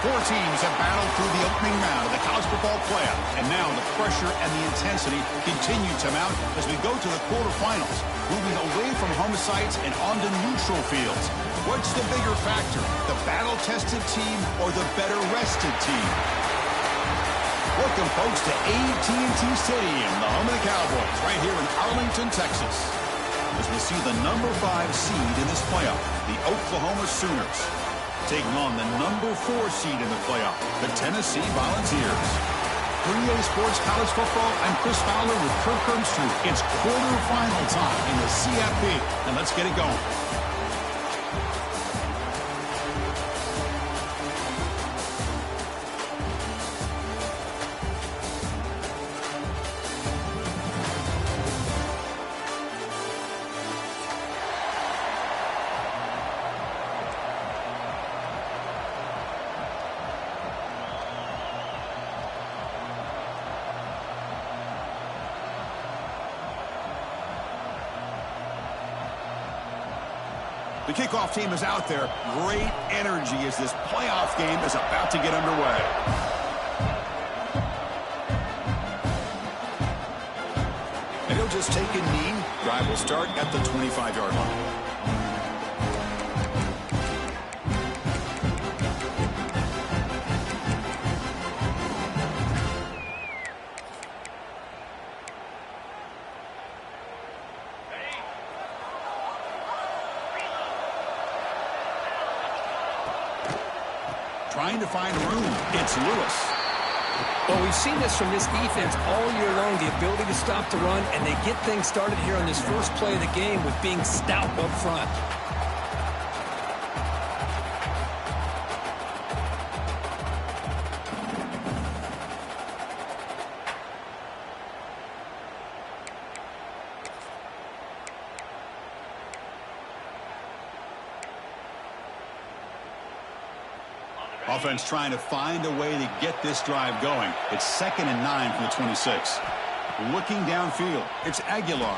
Four teams have battled through the opening round of the college football playoff, and now the pressure and the intensity continue to mount as we go to the quarterfinals, moving away from home sites and onto neutral fields. What's the bigger factor, the battle-tested team or the better-rested team? Welcome, folks, to AT&T Stadium, the home of the Cowboys, right here in Arlington, Texas, as we see the number 5 seed in this playoff, the Oklahoma Sooners, taking on the number 4 seed in the playoff, the Tennessee Volunteers. For EA Sports College Football, I'm Chris Fowler with Kirk Herbstreit. It's quarterfinal time in the CFP, and let's get it going. The kickoff team is out there. Great energy as this playoff game is about to get underway. And he'll just take a knee. Drive will start at the 25-yard line. Trying to find room. It's Lewis. Well, we've seen this from this defense all year long, the ability to stop the run, and they get things started here on this first play of the game with being stout up front. Offense trying to find a way to get this drive going. It's 2nd and 9 from the 26. Looking downfield, it's Aguilar.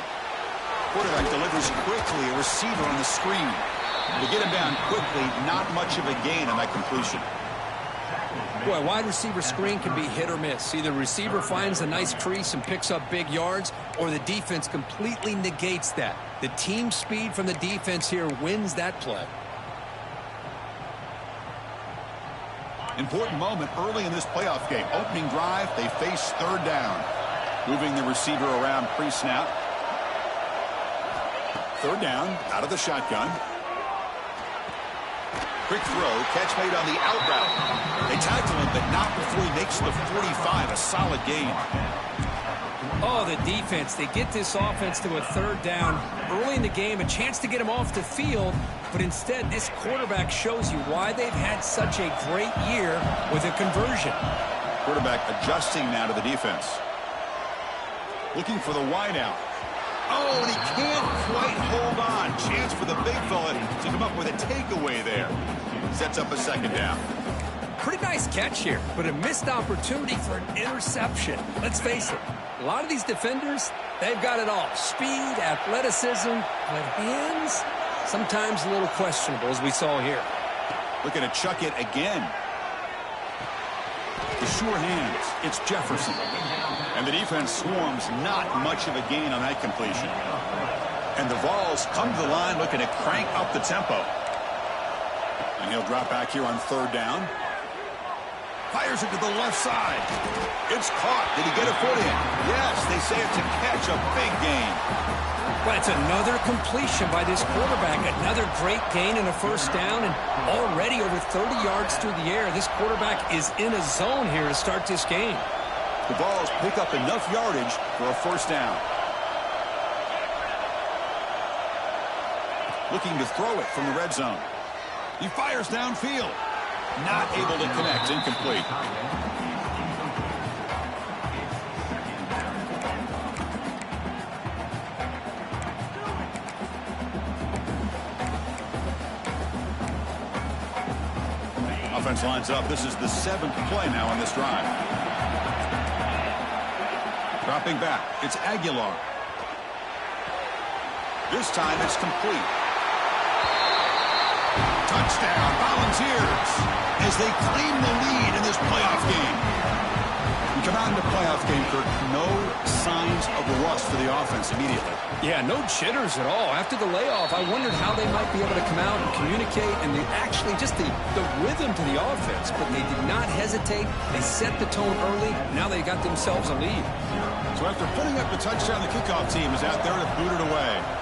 Quarterback delivers quickly, a receiver on the screen. To get him down quickly, not much of a gain on that completion. Boy, wide receiver screen can be hit or miss. Either receiver finds a nice crease and picks up big yards, or the defense completely negates that. The team speed from the defense here wins that play. Important moment early in this playoff game. Opening drive, they face 3rd down. Moving the receiver around pre-snap. 3rd down, out of the shotgun. Quick throw, catch made on the out route. They tackle him, but not before he makes the 45, a solid gain. Oh, the defense. They get this offense to a third down early in the game, a chance to get him off the field, but instead this quarterback shows you why they've had such a great year with a conversion. Quarterback adjusting now to the defense. Looking for the wideout. Oh, and he can't quite hold on. Chance for the big fella to come up with a takeaway there. Sets up a second down. Pretty nice catch here, but a missed opportunity for an interception. Let's face it, a lot of these defenders, they've got it all. Speed, athleticism, but hands, sometimes a little questionable, as we saw here. Looking to chuck it again. The sure hands. It's Jefferson. And the defense swarms, not much of a gain on that completion. And the Vols come to the line looking to crank up the tempo. And he'll drop back here on third down. Fires it to the left side. It's caught. Did he get a foot in? Yes, they say it's a catch, a big gain. But it's another completion by this quarterback. Another great gain and a first down, and already over 30 yards through the air. This quarterback is in a zone here to start this game. The Vols pick up enough yardage for a first down. Looking to throw it from the red zone. He fires downfield. Not able to connect. Incomplete. Offense lines up. This is the 7th play now on this drive. Dropping back. It's Aguilar. This time it's complete. Touchdown, Volunteers, as they claim the lead in this playoff game. We come out in the playoff game, Kirk, no signs of the rust for the offense immediately. Yeah, no jitters at all. After the layoff, I wondered how they might be able to come out and communicate, and actually just the rhythm to the offense, but they did not hesitate. They set the tone early. Now they got themselves a lead. So after putting up the touchdown, the kickoff team is out there to boot it away.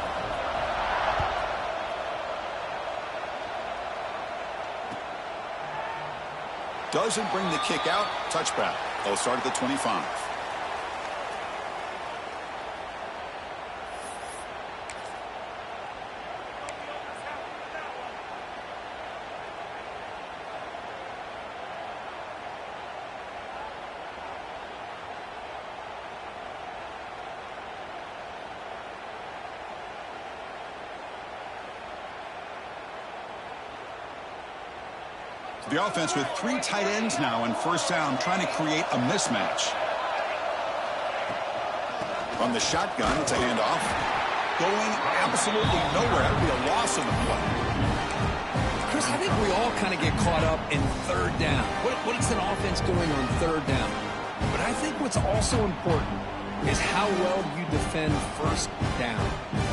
Doesn't bring the kick out. Touchback. They'll start at the 25. The offense with 3 tight ends now in first down, trying to create a mismatch. From the shotgun, it's a handoff. Going absolutely nowhere. That would be a loss of the play. Chris, I think we all kind of get caught up in third down. What is an offense doing on third down? But I think what's also important is how well you defend first down.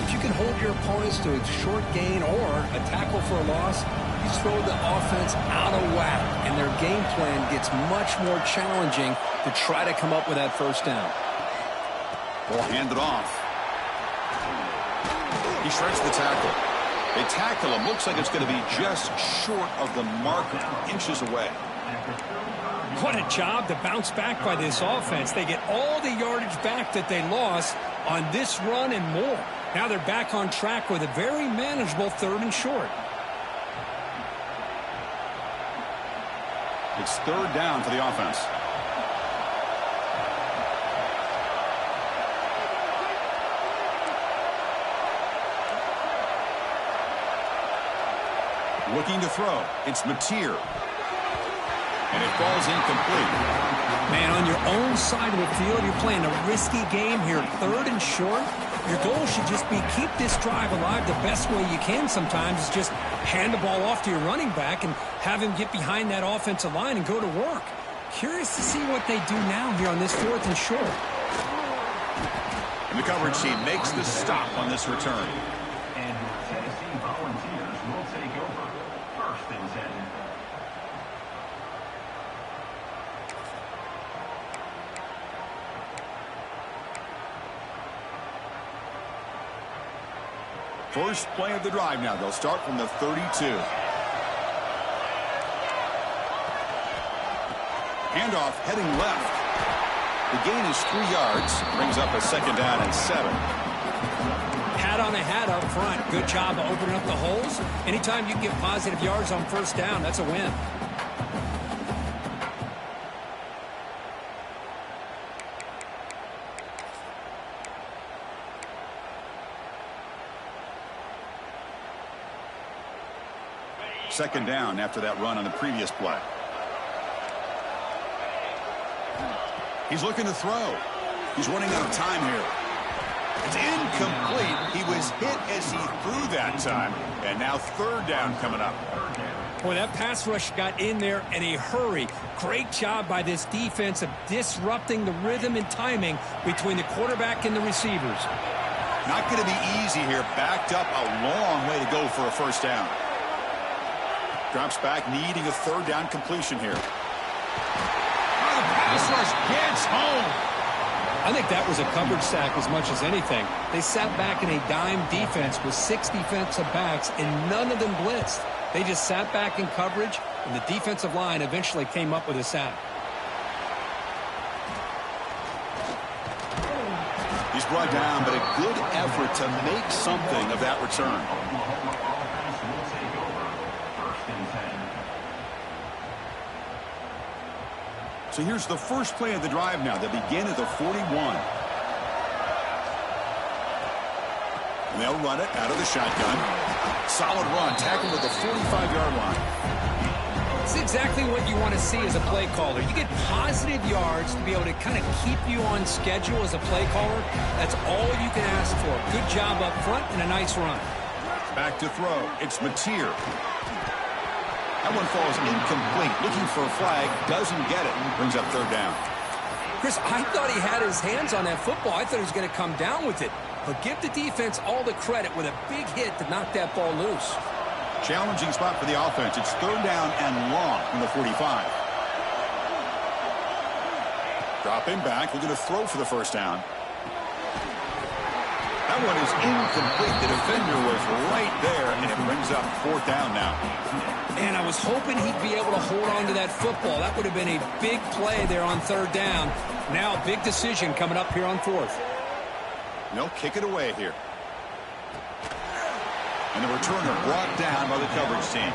If you can hold your opponents to a short gain or a tackle for a loss, you throw the offense out of whack, and their game plan gets much more challenging to try to come up with that first down. Ball handed off. He shreds the tackle. They tackle him. Looks like it's going to be just short of the marker, inches away. What a job to bounce back by this offense. They get all the yardage back that they lost on this run and more. Now they're back on track with a very manageable third and short. It's third down for the offense. Looking to throw. It's Mateer. And it falls incomplete. Man, on your own side of the field, you're playing a risky game here. Third and short. Your goal should just be keep this drive alive the best way you can sometimes. Is just hand the ball off to your running back and have him get behind that offensive line and go to work. Curious to see what they do now here on this fourth and short. And the coverage team makes the stop on this return. And Tennessee Volunteers will take over first and 10. First play of the drive now. They'll start from the 32. Handoff heading left. The gain is 3 yards. Brings up a 2nd down and 7. Hat on a hat up front. Good job of opening up the holes. Anytime you can get positive yards on 1st down, that's a win. Second down after that run on the previous play. He's looking to throw. He's running out of time here. It's incomplete. He was hit as he threw that time. And now 3rd down coming up. Boy, that pass rush got in there in a hurry. Great job by this defense of disrupting the rhythm and timing between the quarterback and the receivers. Not going to be easy here. Backed up a long way to go for a 1st down. Drops back, needing a 3rd down completion here. Oh, the pass rush gets home. I think that was a coverage sack as much as anything. They sat back in a dime defense with 6 defensive backs, and none of them blitzed. They just sat back in coverage, and the defensive line eventually came up with a sack. He's brought down, but a good effort to make something of that return. So here's the first play of the drive now. They begin at the 41. And they'll run it out of the shotgun. Solid run, tackled at the 45-yard line. It's exactly what you want to see as a play caller. You get positive yards to be able to kind of keep you on schedule as a play caller. That's all you can ask for. Good job up front and a nice run. Back to throw. It's Mateer. That one falls incomplete. Looking for a flag. Doesn't get it. Brings up 3rd down. Chris, I thought he had his hands on that football. I thought he was going to come down with it. But give the defense all the credit with a big hit to knock that ball loose. Challenging spot for the offense. It's 3rd down and long from the 45. Dropping back. Looking to throw for the 1st down. That one is incomplete. The defender was right there, and it brings up 4th down now. And I was hoping he'd be able to hold on to that football. That would have been a big play there on 3rd down. Now a big decision coming up here on 4th. They'll kick it away here. And the returner brought down by the coverage team.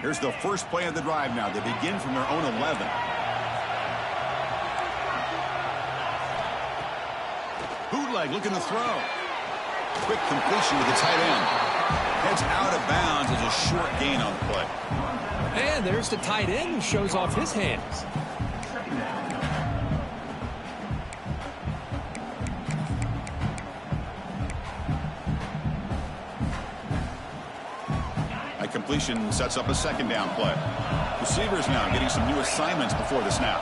Here's the first play of the drive now. They begin from their own 11. Bootleg looking to throw. Quick completion with the tight end. Heads out of bounds as a short gain on the play. And there's the tight end who shows off his hands. Completion sets up a 2nd down play. Receivers now getting some new assignments before the snap.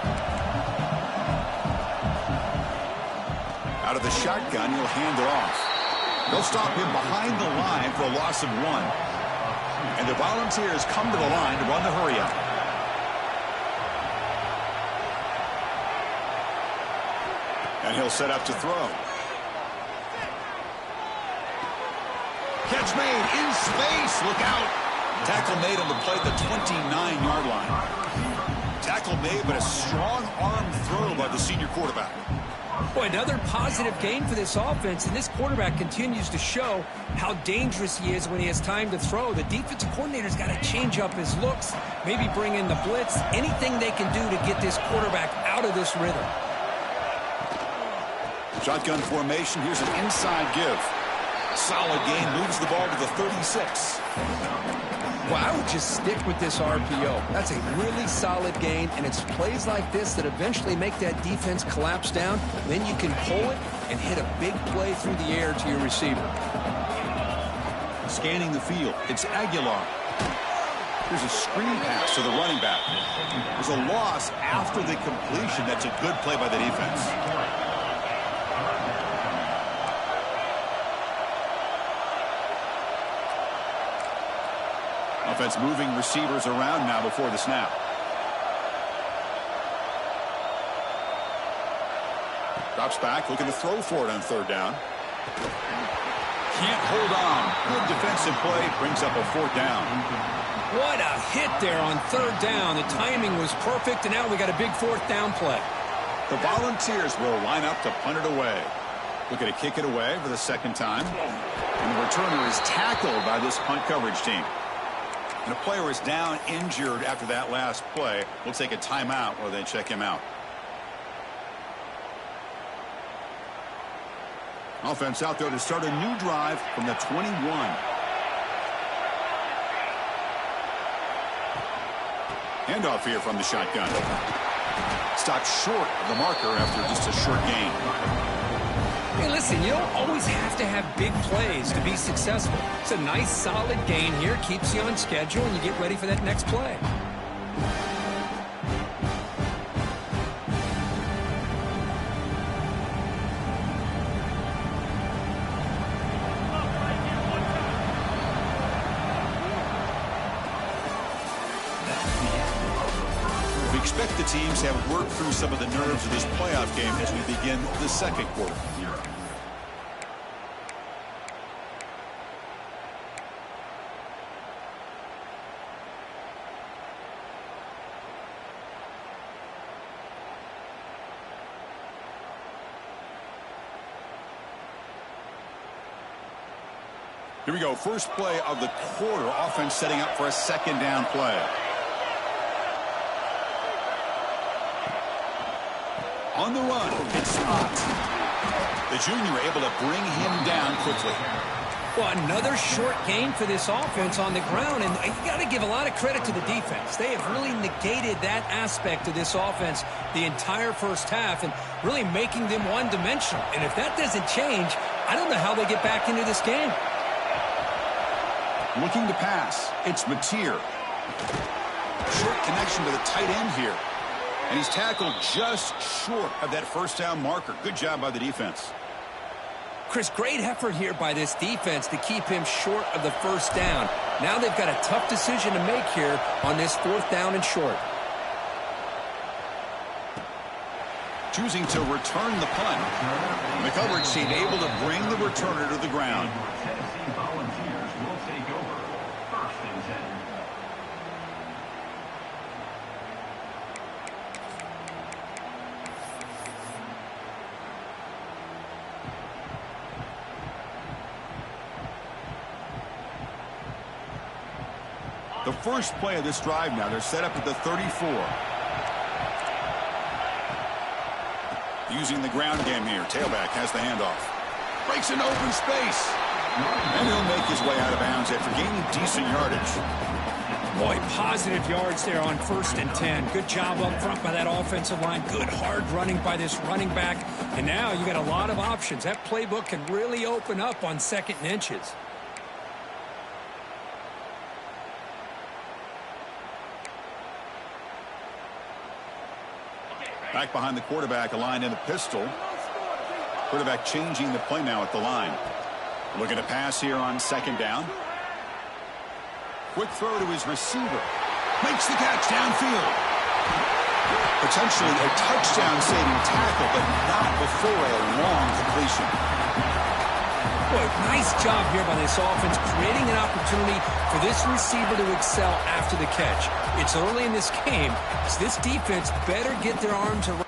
Out of the shotgun, he'll hand it off. They'll stop him behind the line for a loss of 1. And the Volunteers come to the line to run the hurry up. And he'll set up to throw. Catch made in space. Look out. Tackle made on the play at the 29-yard line. Tackle made, but a strong arm throw by the senior quarterback. Boy, another positive game for this offense, and this quarterback continues to show how dangerous he is when he has time to throw. The defensive coordinator's got to change up his looks, maybe bring in the blitz, anything they can do to get this quarterback out of this rhythm. Shotgun formation. Here's an inside give. Solid gain. Moves the ball to the 36. Well, I would just stick with this RPO. That's a really solid gain, and it's plays like this that eventually make that defense collapse down. Then you can pull it and hit a big play through the air to your receiver. Scanning the field. It's Aguilar. Here's a screen pass to the running back. There's a loss after the completion. That's a good play by the defense. Offense moving receivers around now before the snap. Drops back, looking to throw for it on third down. Can't hold on. Good defensive play, brings up a fourth down. What a hit there on third down. The timing was perfect, and now we got a big fourth down play. The Volunteers will line up to punt it away. Looking to kick it away for the second time. And the returner is tackled by this punt coverage team. And a player is down injured after that last play. We'll take a timeout while they check him out. Offense out there to start a new drive from the 21. Handoff here from the shotgun. Stopped short of the marker after just a short gain. Hey, listen, you don't always have to have big plays to be successful. It's a nice, solid gain here. Keeps you on schedule, and you get ready for that next play. We expect the teams to have worked through some of the nerves of this playoff game as we begin the second quarter. Here we go. First play of the quarter. Offense setting up for a second down play. On the run, it's Spot. The junior able to bring him down quickly. Well, another short gain for this offense on the ground, and you got to give a lot of credit to the defense. They have really negated that aspect of this offense the entire first half and really making them one-dimensional. And if that doesn't change, I don't know how they get back into this game. Looking to pass. It's Mateer. Short connection to the tight end here. And he's tackled just short of that first down marker. Good job by the defense. Chris, great effort here by this defense to keep him short of the first down. Now they've got a tough decision to make here on this fourth down and short. Choosing to return the punt. The coverage team able to bring the returner to the ground. Volunteers will take over. First and 10. The first play of this drive now, they're set up at the 34. Using the ground game here. Tailback has the handoff. Breaks into open space. And he'll make his way out of bounds after gaining decent yardage. Boy, positive yards there on first and 10. Good job up front by that offensive line. Good hard running by this running back. And now you got a lot of options. That playbook can really open up on second and inches. Back behind the quarterback, aligned in the pistol. Quarterback changing the play now at the line. Looking to pass here on second down. Quick throw to his receiver. Makes the catch downfield. Potentially a touchdown-saving tackle, but not before a long completion. Boy, nice job here by this offense, creating an opportunity for this receiver to excel after the catch. It's early in this game, so this defense better get their arms around.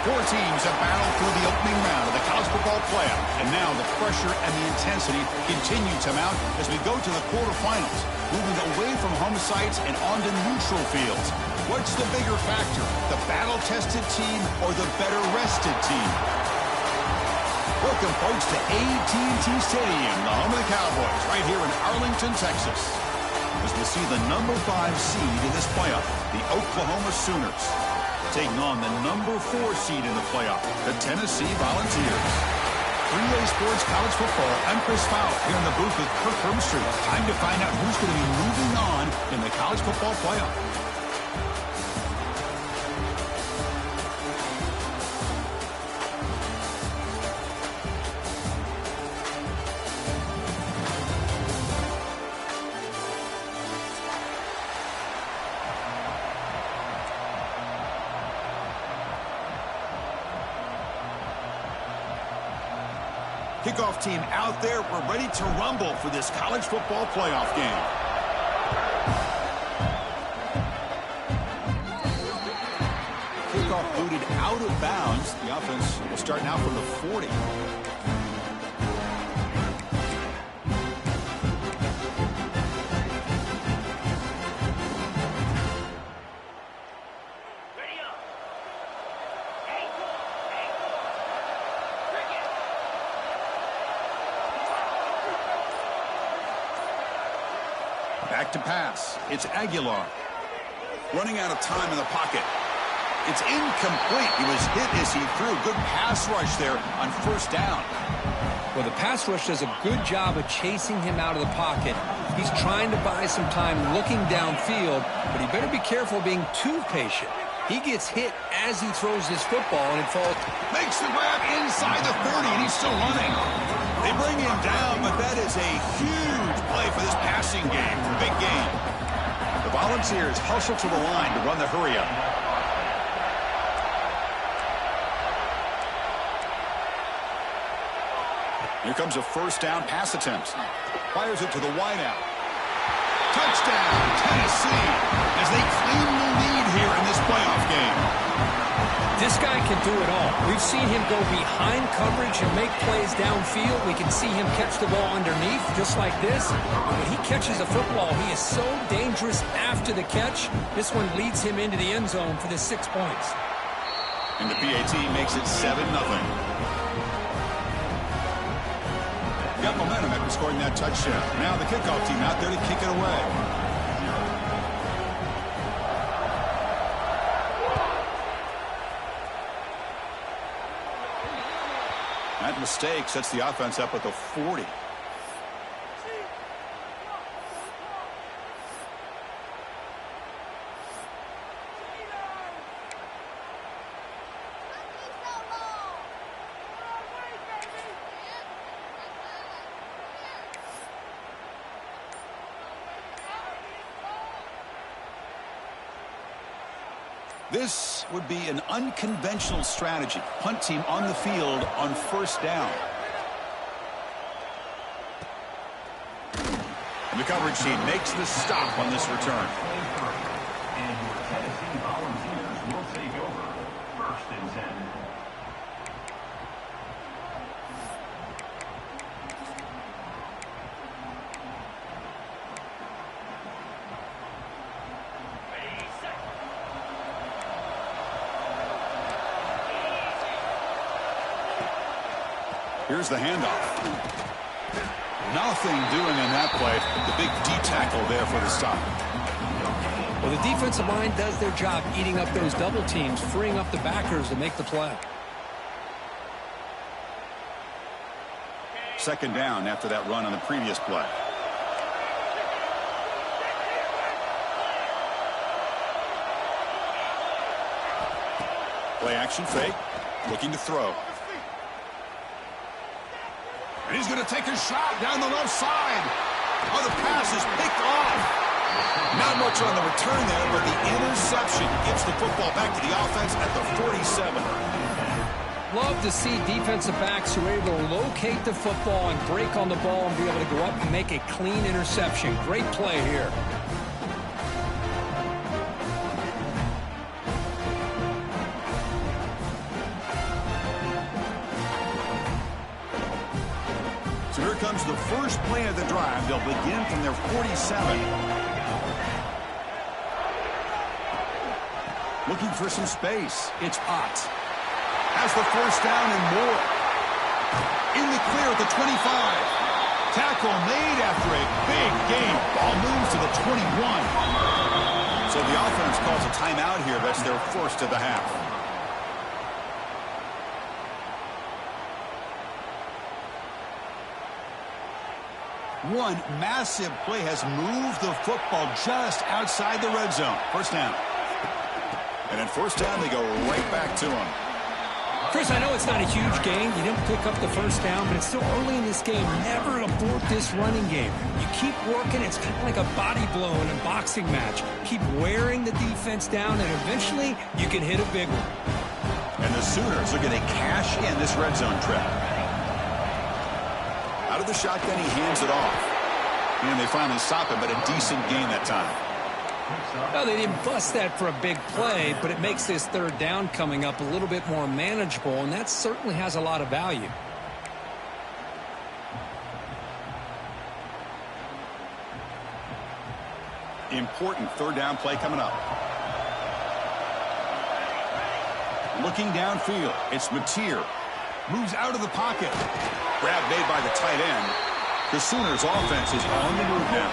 Four teams have battled through the opening round of the college football playoff, and now the pressure and the intensity continue to mount as we go to the quarterfinals, moving away from home sites and onto neutral fields. What's the bigger factor, the battle-tested team or the better-rested team? Welcome, folks, to AT&T Stadium, the home of the Cowboys, right here in Arlington, Texas, as we see the number 5 seed in this playoff, the Oklahoma Sooners, taking on the number 4 seed in the playoff, the Tennessee Volunteers. 3A Sports College Football, I'm Chris Fowler here in the booth with Kirk Hermstreet. Time to find out who's going to be moving on in the college football playoff. Kickoff team out there. We're ready to rumble for this college football playoff game. Kickoff booted out of bounds. The offense will start now from the 40. Back to pass. It's Aguilar. Running out of time in the pocket. It's incomplete. He was hit as he threw. Good pass rush there on first down. Well, the pass rush does a good job of chasing him out of the pocket. He's trying to buy some time looking downfield, but he better be careful being too patient. He gets hit as he throws his football, and it falls. Makes the grab inside the 30, and he's still running. They bring him down, but that is a huge play for this passing game. Big game. The Volunteers hustle to the line to run the hurry-up. Here comes a first down pass attempt. Fires it to the wideout. Touchdown, Tennessee, as they claim the lead here in this playoff game. This guy can do it all. We've seen him go behind coverage and make plays downfield. We can see him catch the ball underneath, just like this. And when he catches a football, he is so dangerous after the catch. This one leads him into the end zone for the 6 points. And the PAT makes it 7-0. Got momentum after scoring that touchdown. Now the kickoff team out there to kick it away. That mistake sets the offense up at the 40. This would be an unconventional strategy. Punt team on the field on first down. And the coverage team makes the stop on this return. And your Tennessee Volunteers will take over. 1st and 10. Here's the handoff. Nothing doing in that play. The big D tackle there for the stop. Well, the defensive line does their job eating up those double teams, freeing up the backers to make the play. 2nd down after that run on the previous play. Play action fake. Looking to throw. And he's going to take a shot down the left side. Oh, the pass is picked off. Not much on the return there, but the interception gives the football back to the offense at the 47. Love to see defensive backs who are able to locate the football and break on the ball and be able to go up and make a clean interception. Great play here. So here comes the first play of the drive. They'll begin from their 47. Looking for some space. It's Potts. Has the first down and more. In the clear at the 25. Tackle made after a big gain. Ball moves to the 21. So the offense calls a timeout here. That's their first of the half. One massive play has moved the football just outside the red zone. First down. And at first down, they go right back to him. Chris, I know it's not a huge gain. You didn't pick up the first down, but it's still early in this game. Never abort this running game. You keep working. It's kind of like a body blow in a boxing match. Keep wearing the defense down, and eventually you can hit a big one. And the Sooners are going to cash in this red zone trap. Out of the shotgun, he hands it off. And they finally stop him, but a decent gain that time. Well, they didn't bust that for a big play, but it makes this 3rd down coming up a little bit more manageable, and that certainly has a lot of value. Important 3rd down play coming up. Looking downfield, it's Mateer. Moves out of the pocket. Grab made by the tight end. The Sooners offense is on the move now.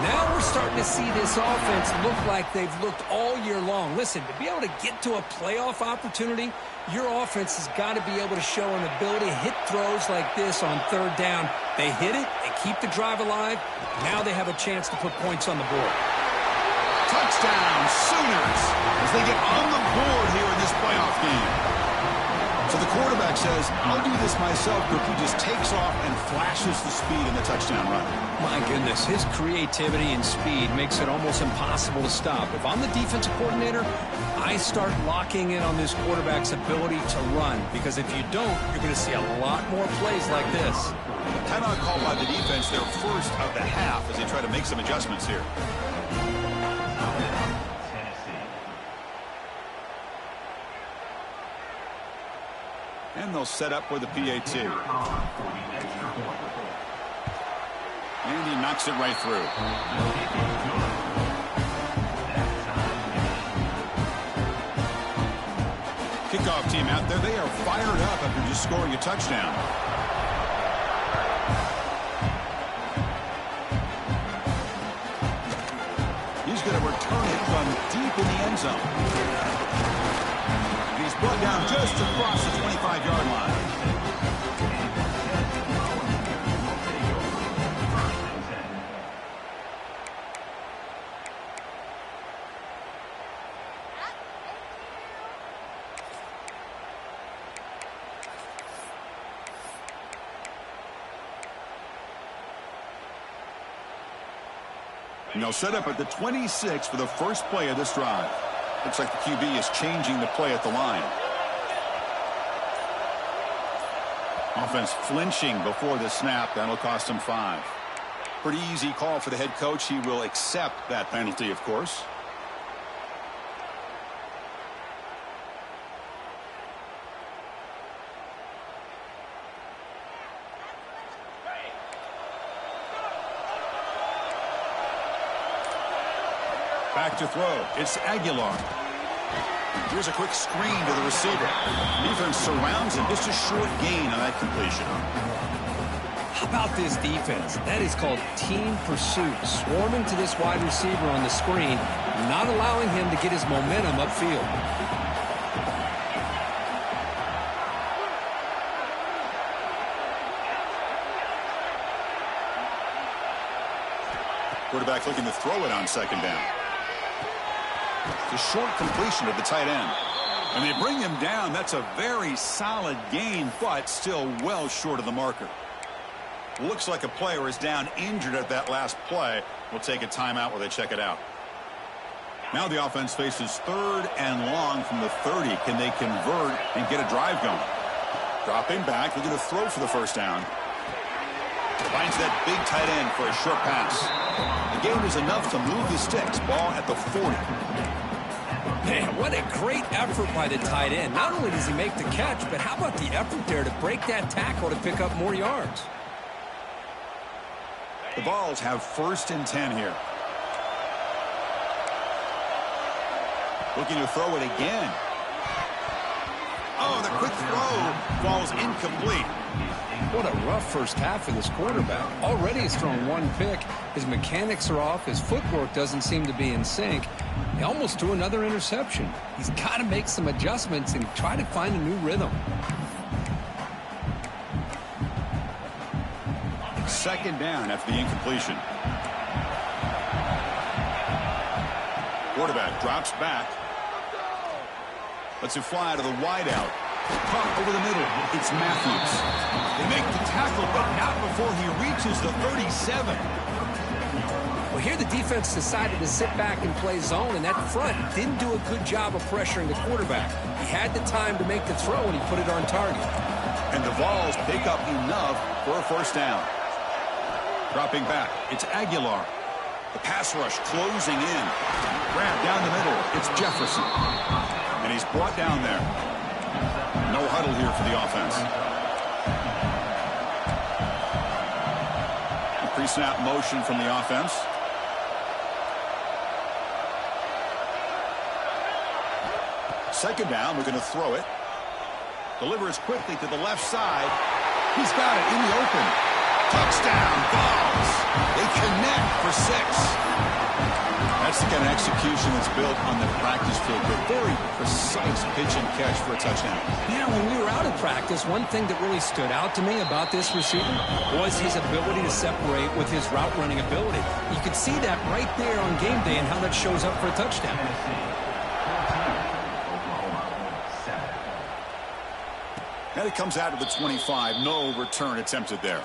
Now we're starting to see this offense look like they've looked all year long. Listen, to be able to get to a playoff opportunity, your offense has got to be able to show an ability to hit throws like this on 3rd down. They hit it, they keep the drive alive. Now they have a chance to put points on the board. Touchdown, Sooners, as they get on the board here in this playoff game. So the quarterback says, I'll do this myself, but he just takes off and flashes the speed in the touchdown run. My goodness, his creativity and speed makes it almost impossible to stop. If I'm the defensive coordinator, I start locking in on this quarterback's ability to run, because if you don't, you're going to see a lot more plays like this. Timeout called by the defense, their first of the half, as they try to make some adjustments here. And they'll set up for the PAT. And he knocks it right through. Kickoff team out there. They are fired up after just scoring a touchdown. He's going to return it from deep in the end zone. He's brought down just across the 25-yard line. And they'll set up at the 26 for the first play of this drive. Looks like the QB is changing the play at the line. Offense flinching before the snap. That'll cost him 5. Pretty easy call for the head coach. He will accept that penalty, of course. Back to throw. It's Aguilar. Here's a quick screen to the receiver. Defense surrounds him. Just a short gain on that completion. How about this defense? That is called team pursuit. Swarming to this wide receiver on the screen, not allowing him to get his momentum upfield. Quarterback looking to throw it on second down. It's a short completion of the tight end. And they bring him down. That's a very solid gain, but still well short of the marker. Looks like a player is down injured at that last play. We'll take a timeout while they check it out. Now the offense faces 3rd and long from the 30. Can they convert and get a drive going? Dropping back, looking to throw for the first down. Finds that big tight end for a short pass. The gain is enough to move the sticks. Ball at the 40. Man, what a great effort by the tight end. Not only does he make the catch, but how about the effort there to break that tackle to pick up more yards? The Vols have 1st and 10 here. Looking to throw it again. Oh, the quick throw falls incomplete. What a rough first half for this quarterback. Already has thrown 1 pick. His mechanics are off. His footwork doesn't seem to be in sync. He almost threw another interception. He's got to make some adjustments and try to find a new rhythm. Second down after the incompletion. Quarterback drops back. Lets it fly to the wideout. Caught over the middle. It's Matthews. They make the tackle, but not before he reaches the 37. Well, here the defense decided to sit back and play zone, and that front didn't do a good job of pressuring the quarterback. He had the time to make the throw, and he put it on target. And the Vols pick up enough for a first down. Dropping back, it's Aguilar. The pass rush closing in. Grab down the middle, it's Jefferson. And he's brought down there. No huddle here for the offense. A pre-snap motion from the offense. Second down, we're going to throw it. Delivers quickly to the left side. He's got it in the open. Touchdown, Vols. They connect for 6. That's the kind of execution that's built on the practice field. But very precise pitch and catch for a touchdown. Yeah, when we were out of practice, one thing that really stood out to me about this receiver was his ability to separate with his route running ability. You could see that right there on game day and how that shows up for a touchdown. And it comes out of the 25. No return attempted there.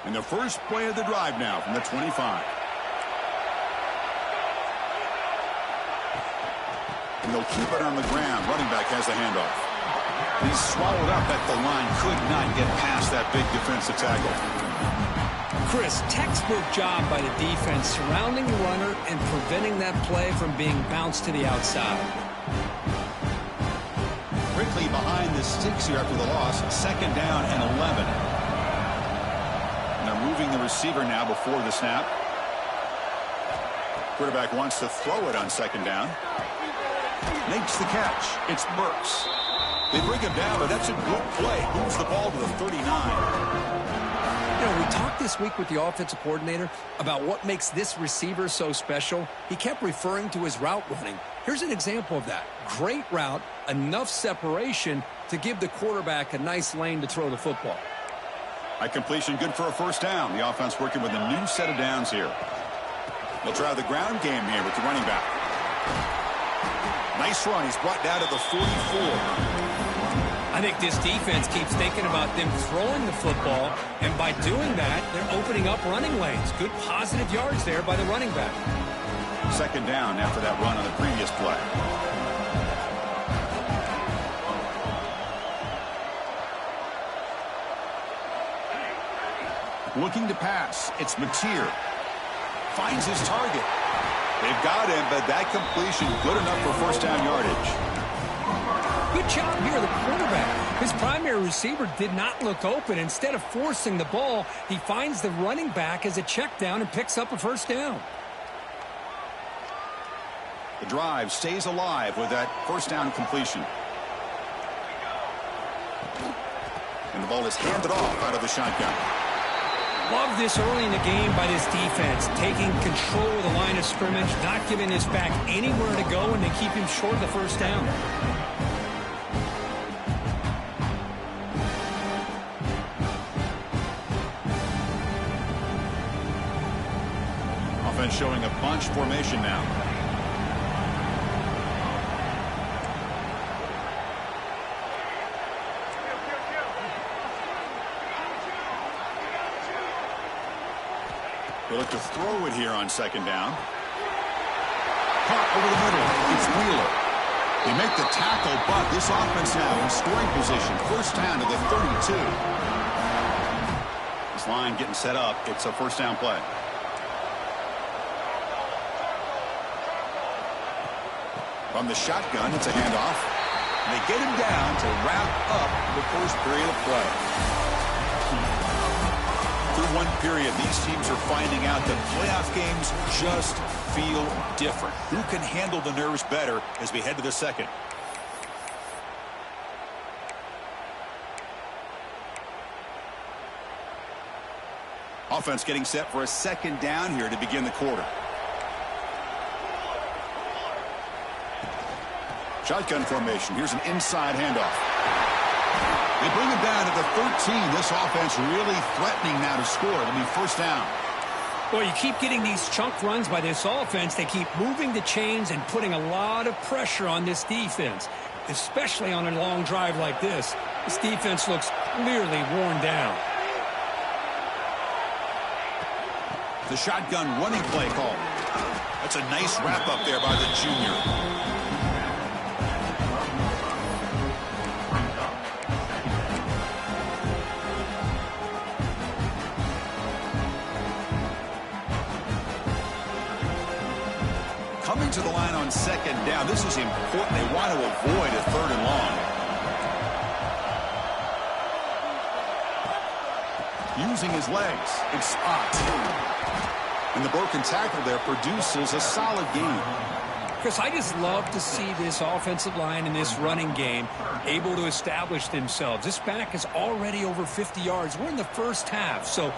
And the first play of the drive now from the 25. And they'll keep it on the ground. Running back has the handoff. He's swallowed up at the line. Could not get past that big defensive tackle. Chris, textbook job by the defense surrounding the runner and preventing that play from being bounced to the outside. Quickly behind the sticks here after the loss. Second down and 11. And they're moving the receiver now before the snap. Quarterback wants to throw it on second down. Makes the catch. It's Burks. They bring him down, but that's a good play. Moves the ball to the 39. You know, we talked this week with the offensive coordinator about what makes this receiver so special. He kept referring to his route running. Here's an example of that. Great route, enough separation to give the quarterback a nice lane to throw the football. High completion, good for a first down. The offense working with a new set of downs here. They'll try the ground game here with the running back. Nice run. He's brought down to the 44. I I think this defense keeps thinking about them throwing the football, and by doing that, they're opening up running lanes. Good positive yards there by the running back. Second down after that run on the previous play. Looking to pass. It's Mateer. Finds his target. They've got him, but that completion good enough for first down yardage. Good job here, the quarterback. His primary receiver did not look open. Instead of forcing the ball, he finds the running back as a check down and picks up a first down. The drive stays alive with that first down completion. And the ball is handed off out of the shotgun. Love this early in the game by this defense, taking control of the line of scrimmage, not giving this back anywhere to go, and they keep him short of the first down. Offense showing a bunch formation now. They look to throw it here on second down. Caught over the middle. It's Wheeler. They make the tackle, but this offense now in scoring position. First down to the 32. This line getting set up. It's a first down play. From the shotgun, it's a handoff. And they get him down to wrap up the first period of play. Through one period, these teams are finding out that playoff games just feel different. Who can handle the nerves better as we head to the second? Offense getting set for a second down here to begin the quarter. Shotgun formation. Here's an inside handoff. They bring it down to the 13. This offense really threatening now to score. It'll be first down. Well, you keep getting these chunk runs by this offense. They keep moving the chains and putting a lot of pressure on this defense, especially on a long drive like this. This defense looks clearly worn down. The shotgun running play call. That's a nice wrap up there by the junior. Coming to the line on second down. This is important. They want to avoid a third and long. Using his legs. It's spot. And the broken tackle there produces a solid gain. Chris, I just love to see this offensive line in this running game able to establish themselves. This back is already over 50 yards. We're in the first half, so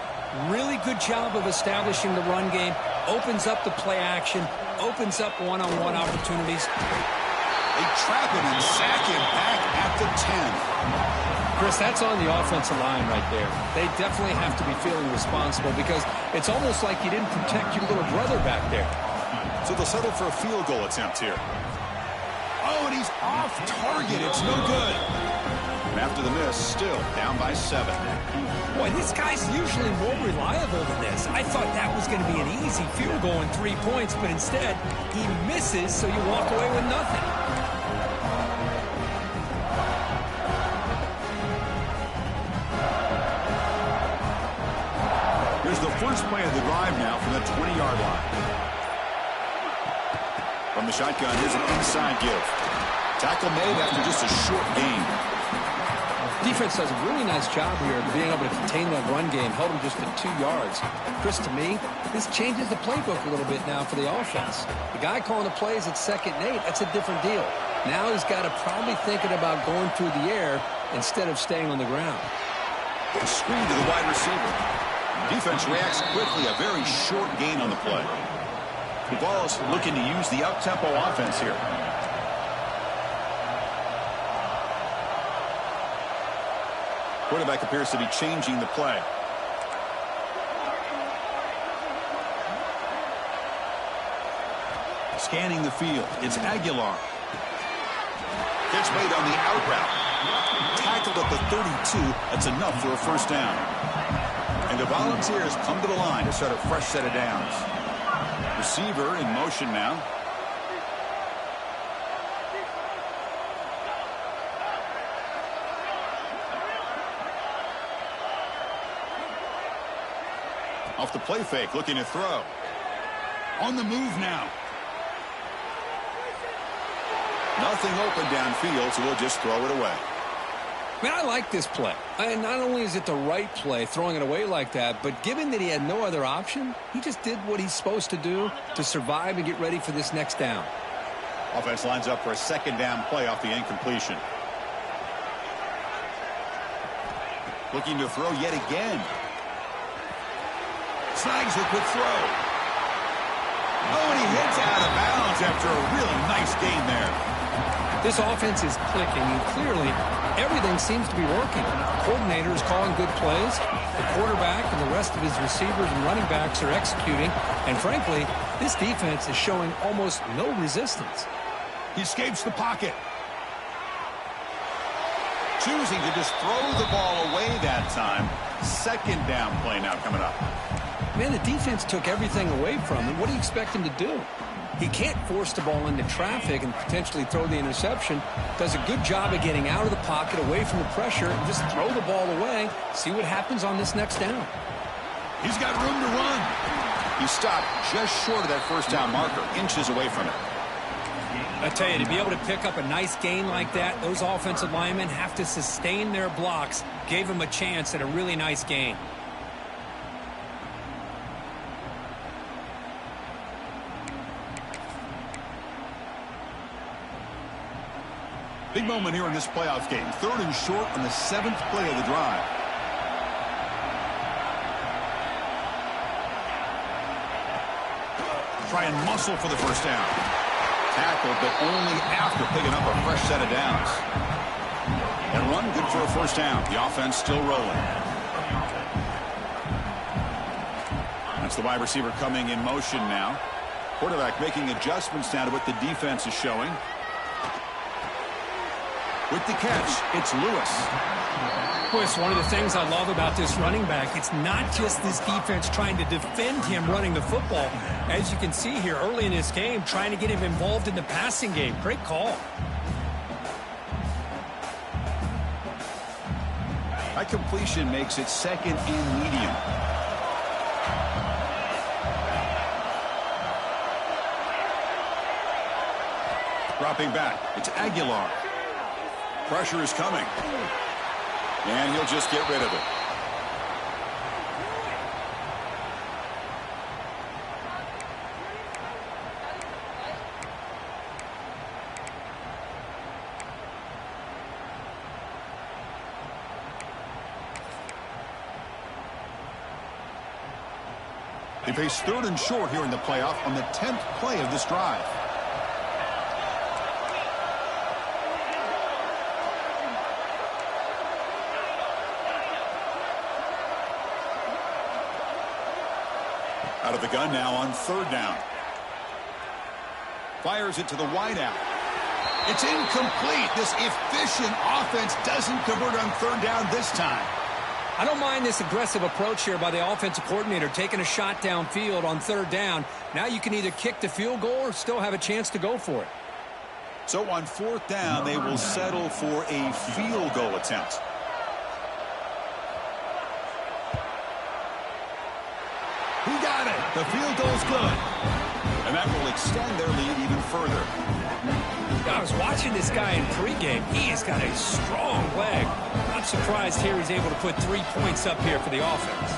really good job of establishing the run game. Opens up the play action, opens up one-on-one opportunities. They trap him and sack him back at the 10. Chris, that's on the offensive line right there. They definitely have to be feeling responsible because it's almost like you didn't protect your little brother back there. So they'll settle for a field goal attempt here. Oh, and he's off target. It's no good. And after the miss, still down by 7. Boy, this guy's usually more reliable than this. I thought that was going to be an easy field goal and 3 points, but instead, he misses, so you walk away with nothing. Here's the first play of the drive now from the 20-yard line. From the shotgun, here's an inside give. Tackle made after just a short gain. Defense does a really nice job here of being able to contain that run game, held him just at 2 yards. Chris, to me, this changes the playbook a little bit now for the offense. The guy calling the plays at 2nd and 8, that's a different deal. Now he's got to probably thinking about going through the air instead of staying on the ground. A screen to the wide receiver. Defense reacts quickly, a very short gain on the play. The Vols looking to use the up-tempo offense here. Quarterback appears to be changing the play. Scanning the field. It's Aguilar. Catch made on the out route. tackled at the 32. That's enough for a first down. And the Volunteers come to the line to start a fresh set of downs. Receiver in motion now. Off the play fake, looking to throw. On the move now. Nothing open downfield, so we'll just throw it away. Man, I like this play. And not only is it the right play, throwing it away like that, but given that he had no other option, he just did what he's supposed to do to survive and get ready for this next down. Offense lines up for a second down play off the incompletion. Looking to throw yet again. Snags a quick throw. Oh, and he hits out of bounds after a really nice gain there. This offense is clicking, and clearly everything seems to be working. The coordinator is calling good plays. The quarterback and the rest of his receivers and running backs are executing. And frankly, this defense is showing almost no resistance. He escapes the pocket. Choosing to just throw the ball away that time. Second down play now coming up. Man, the defense took everything away from him. What do you expect him to do? He can't force the ball into traffic and potentially throw the interception. Does a good job of getting out of the pocket, away from the pressure, and just throw the ball away. See what happens on this next down. He's got room to run. He stopped just short of that first down marker, inches away from it. I tell you, to be able to pick up a nice gain like that, those offensive linemen have to sustain their blocks. Gave him a chance at a really nice gain. Big moment here in this playoff game. 3rd and short on the 7th play of the drive. Try and muscle for the first down. Tackled, but only after picking up a fresh set of downs. And run good for a first down. The offense still rolling. That's the wide receiver coming in motion now. Quarterback making adjustments now to what the defense is showing. With the catch, it's Lewis. Boy, it's one of the things I love about this running back. It's not just this defense trying to defend him running the football. As you can see here early in this game, trying to get him involved in the passing game. Great call. That completion makes it 2nd and medium. Dropping back, it's Aguilar. Pressure is coming. And he'll just get rid of it. They face 3rd and short here in the playoff on the 10th play of this drive. Out of the gun now on 3rd down. Fires it to the wideout. It's incomplete. This efficient offense doesn't convert on 3rd down this time. I don't mind this aggressive approach here by the offensive coordinator, taking a shot downfield on 3rd down. Now you can either kick the field goal or still have a chance to go for it. So on 4th down, they will settle for a field goal attempt. He got it. The field goal's good. And that will extend their lead even further. I was watching this guy in pregame. He has got a strong leg. Not surprised here he's able to put 3 points up here for the offense.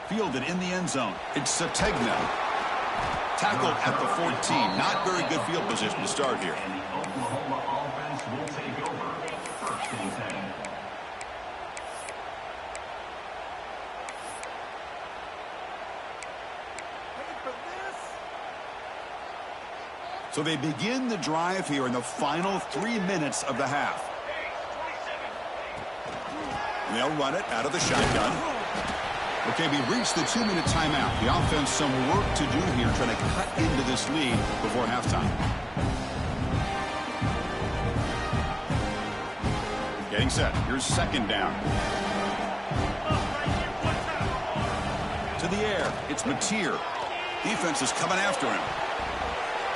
Fielded in the end zone. It's Sategna. Tackled at the 14. Not very good field position to start here. And the Oklahoma offense will take over. 1st and 10. So they begin the drive here in the final 3 minutes of the half. And they'll run it out of the shotgun. Okay, we've reached the 2-minute timeout. The offense some work to do here, trying to cut into this lead before halftime. Getting set. Here's second down. To the air. It's Mateer. Defense is coming after him.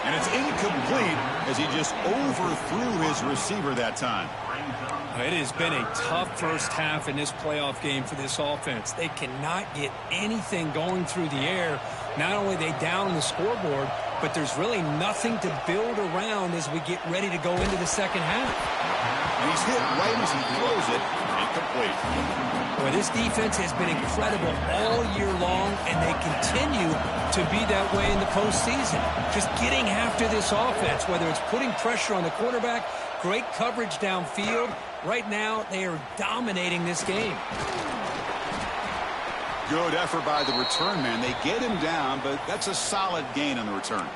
And it's incomplete as he just overthrew his receiver that time. It has been a tough first half in this playoff game for this offense. They cannot get anything going through the air. Not only are they down on the scoreboard, but there's really nothing to build around as we get ready to go into the second half. And he's hit right as he throws it. Incomplete. Boy, this defense has been incredible all year long, and they continue to be that way in the postseason. Just getting after this offense, whether it's putting pressure on the quarterback, great coverage downfield. Right now, they are dominating this game. Good effort by the return man. They get him down, but that's a solid gain on the return.